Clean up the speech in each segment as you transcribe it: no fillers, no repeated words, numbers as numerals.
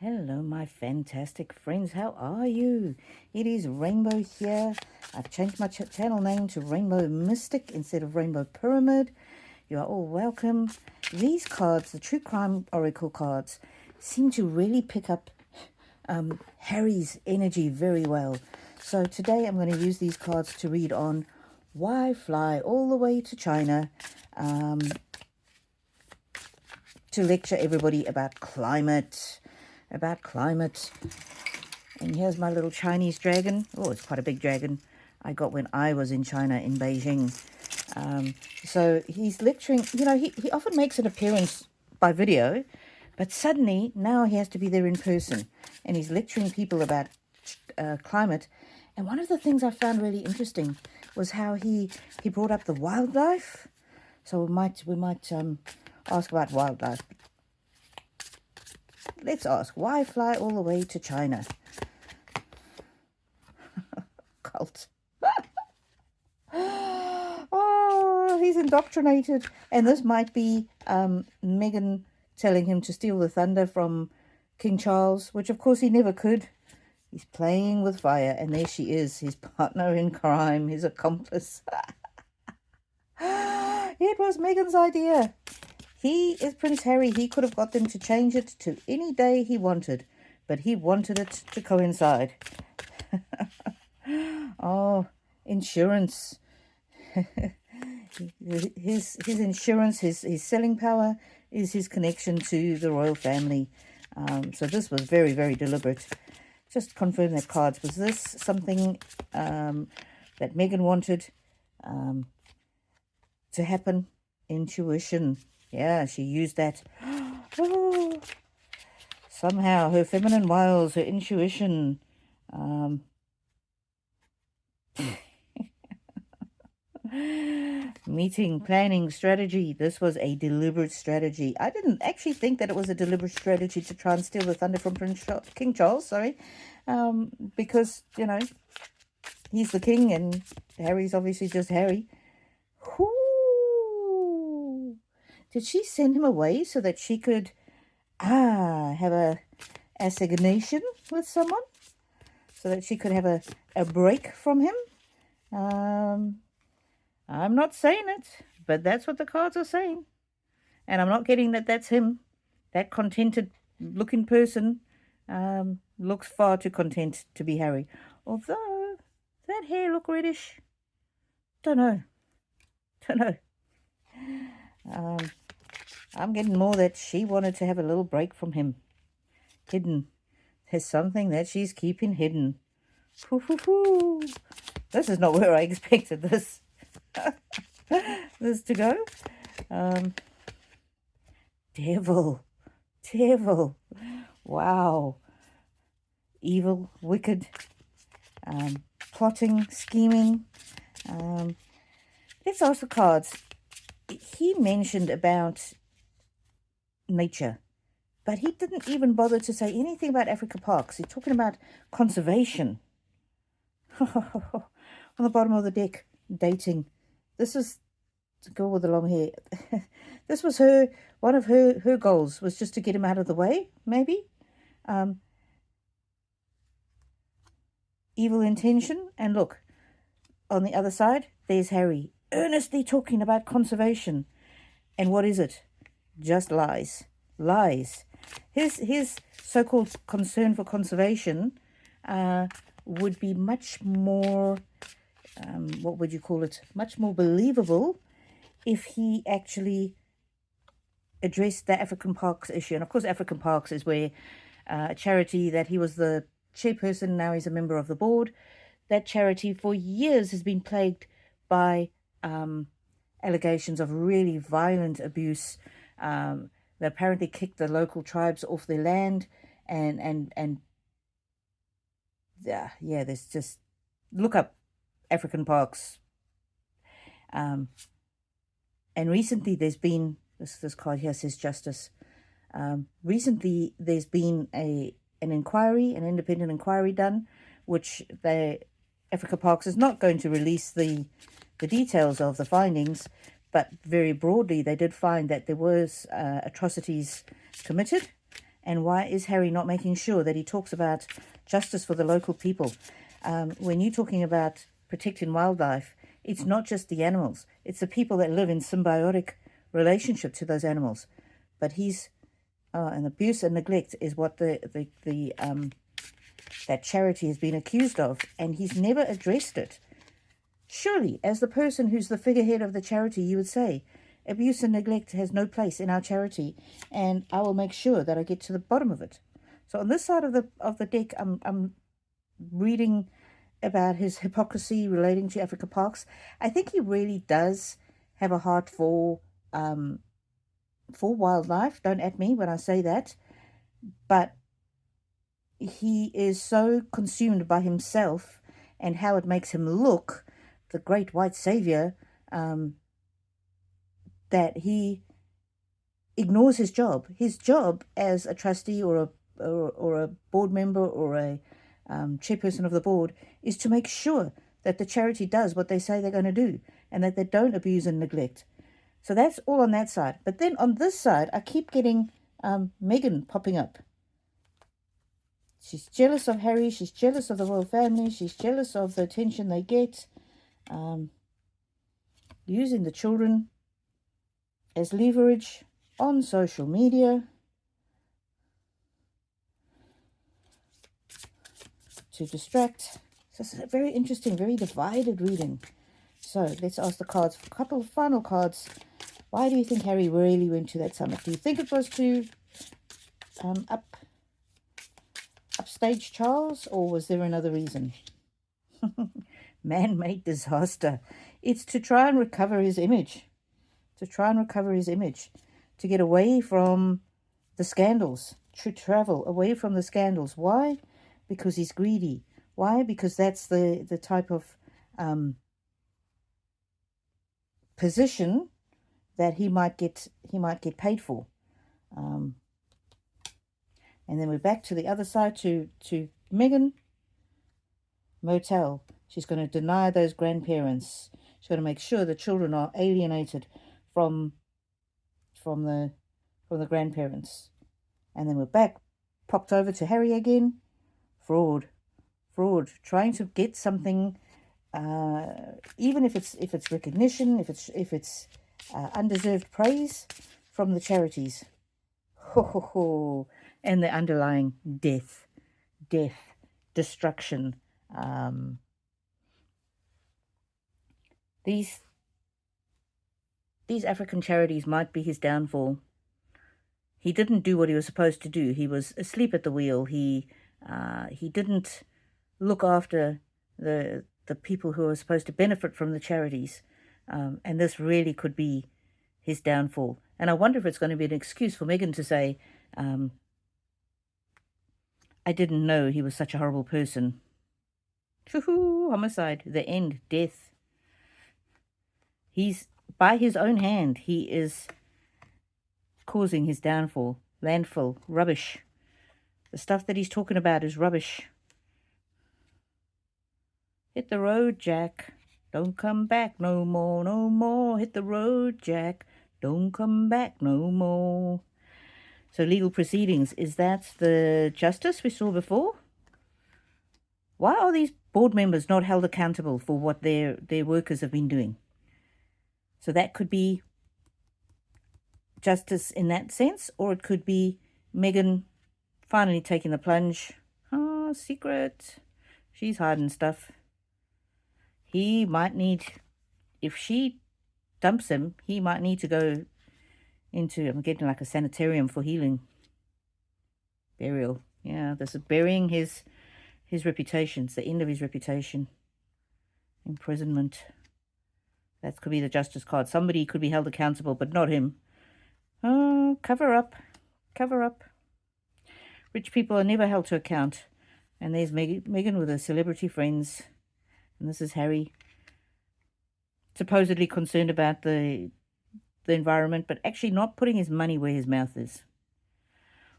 Hello, my fantastic friends. How are you? It is Rainbow here. I've changed my channel name to Rainbow Mystic instead of Rainbow Pyramid. You are all welcome. These cards, the True Crime Oracle cards, seem to really pick up Harry's energy very well. So today I'm going to use these cards to read on why fly all the way to China to lecture everybody about climate. And here's my little Chinese dragon. Oh, it's quite a big dragon. I got when I was in China, in Beijing. So he's lecturing. You know, he often makes an appearance by video, but suddenly now he has to be there in person, and he's lecturing people about climate. And one of the things I found really interesting was how he brought up the wildlife. So we might ask about wildlife. Let's ask, why fly all the way to China? Cult. Oh, he's indoctrinated. And this might be Meghan telling him to steal the thunder from King Charles, which of course he never could. He's playing with fire, and there she is, his partner in crime, his accomplice. It was Meghan's idea. He is Prince Harry. He could have got them to change it to any day he wanted, but he wanted it to coincide. Oh, insurance. His insurance, his selling power is his connection to the royal family. So this was very, very deliberate. Just confirm that cards. Was this something that Meghan wanted to happen? Intuition. Yeah, she used that. Oh, somehow her feminine wiles, her intuition. Meeting, planning, strategy. This was a deliberate strategy. I didn't actually think that it was a deliberate strategy to try and steal the thunder from King Charles, because, you know, he's the king and Harry's obviously just Harry. Whoo! Did she send him away so that she could have a assignation with someone? So that she could have a break from him? I'm not saying it, but that's what the cards are saying. And I'm not getting that that's him. That contented looking person looks far too content to be Harry. Although, that hair look reddish? Don't know. I'm getting more that she wanted to have a little break from him. Hidden. There's something that she's keeping hidden. Hoo. This is not where I expected this. This to go. Devil. Wow. Evil, wicked, plotting, scheming. Let's ask the cards. He mentioned about nature, but he didn't even bother to say anything about Africa Parks. He's talking about conservation. On the bottom of the deck, dating. This is the girl with the long hair. This was one of her goals was just to get him out of the way, maybe. Evil intention. And look, on the other side, there's Harry, earnestly talking about conservation. And what is it? Just lies. His so-called concern for conservation would be much more, what would you call it? Much more believable if he actually addressed the African Parks issue. And of course, African Parks is where a charity that he was the chairperson, now he's a member of the board. That charity for years has been plagued by allegations of really violent abuse. They apparently kicked the local tribes off their land, and there's just, look up African Parks. And recently there's been this card here says justice. Recently there's been an independent inquiry done, which Africa Parks is not going to release the details of the findings, but very broadly they did find that there was atrocities committed, And why is Harry not making sure that he talks about justice for the local people? When you're talking about protecting wildlife, it's not just the animals. It's the people that live in symbiotic relationship to those animals. But he's and abuse and neglect is what that charity has been accused of, and he's never addressed it. Surely, as the person who's the figurehead of the charity, you would say, abuse and neglect has no place in our charity, and I will make sure that I get to the bottom of it. So on this side of the deck, I'm reading about his hypocrisy relating to Africa Parks. I think he really does have a heart for wildlife. Don't at me when I say that, but he is so consumed by himself and how it makes him look, the great white savior, that he ignores his job. His job as a trustee or a board member or a chairperson of the board is to make sure that the charity does what they say they're going to do and that they don't abuse and neglect. So that's all on that side. But then on this side, I keep getting Meghan popping up. She's jealous of Harry. She's jealous of the royal family. She's jealous of the attention they get. Using the children as leverage on social media to distract. So it's a very interesting, very divided reading. So let's ask the cards, a couple of final cards. Why do you think Harry really went to that summit? Do you think it was to upstage Charles, or was there another reason? Man-made disaster. It's to try and recover his image. To get away from the scandals. To travel away from the scandals. Why? Because he's greedy. Why? Because that's the type of position that he might get paid for. And then we're back to the other side to Meghan. Motel. She's going to deny those grandparents. She's going to make sure the children are alienated from the grandparents. And then we're back, popped over to Harry again. Fraud, trying to get something, even if it's recognition, if it's undeserved praise from the charities. And the underlying death, destruction. These African charities might be his downfall. He didn't do what he was supposed to do. He was asleep at the wheel. He didn't look after the people who are supposed to benefit from the charities. And this really could be his downfall. And I wonder if it's going to be an excuse for Meghan to say, I didn't know he was such a horrible person. Homicide, the end, death. He's, by his own hand, he is causing his downfall. Landfill, rubbish. The stuff that he's talking about is rubbish. Hit the road, Jack. Don't come back no more, no more. Hit the road, Jack. Don't come back no more. So legal proceedings, is that the justice we saw before? Why are these board members not held accountable for what their workers have been doing? So that could be justice in that sense, or it could be Meghan finally taking the plunge. Oh, secret. She's hiding stuff. He might need, if she dumps him, he might need to go into, I'm getting like a sanitarium for healing. Burial. Yeah, this is burying his reputation. It's the end of his reputation. Imprisonment. That could be the justice card. Somebody could be held accountable, but not him. Oh, cover up. Rich people are never held to account. And there's Meghan with her celebrity friends. And this is Harry, supposedly concerned about the environment, but actually not putting his money where his mouth is.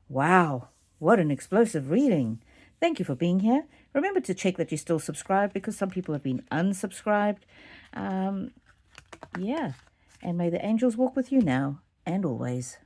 Wow, what an explosive reading. Thank you for being here. Remember to check that you're still subscribed, because some people have been unsubscribed. Yeah, and may the angels walk with you now and always.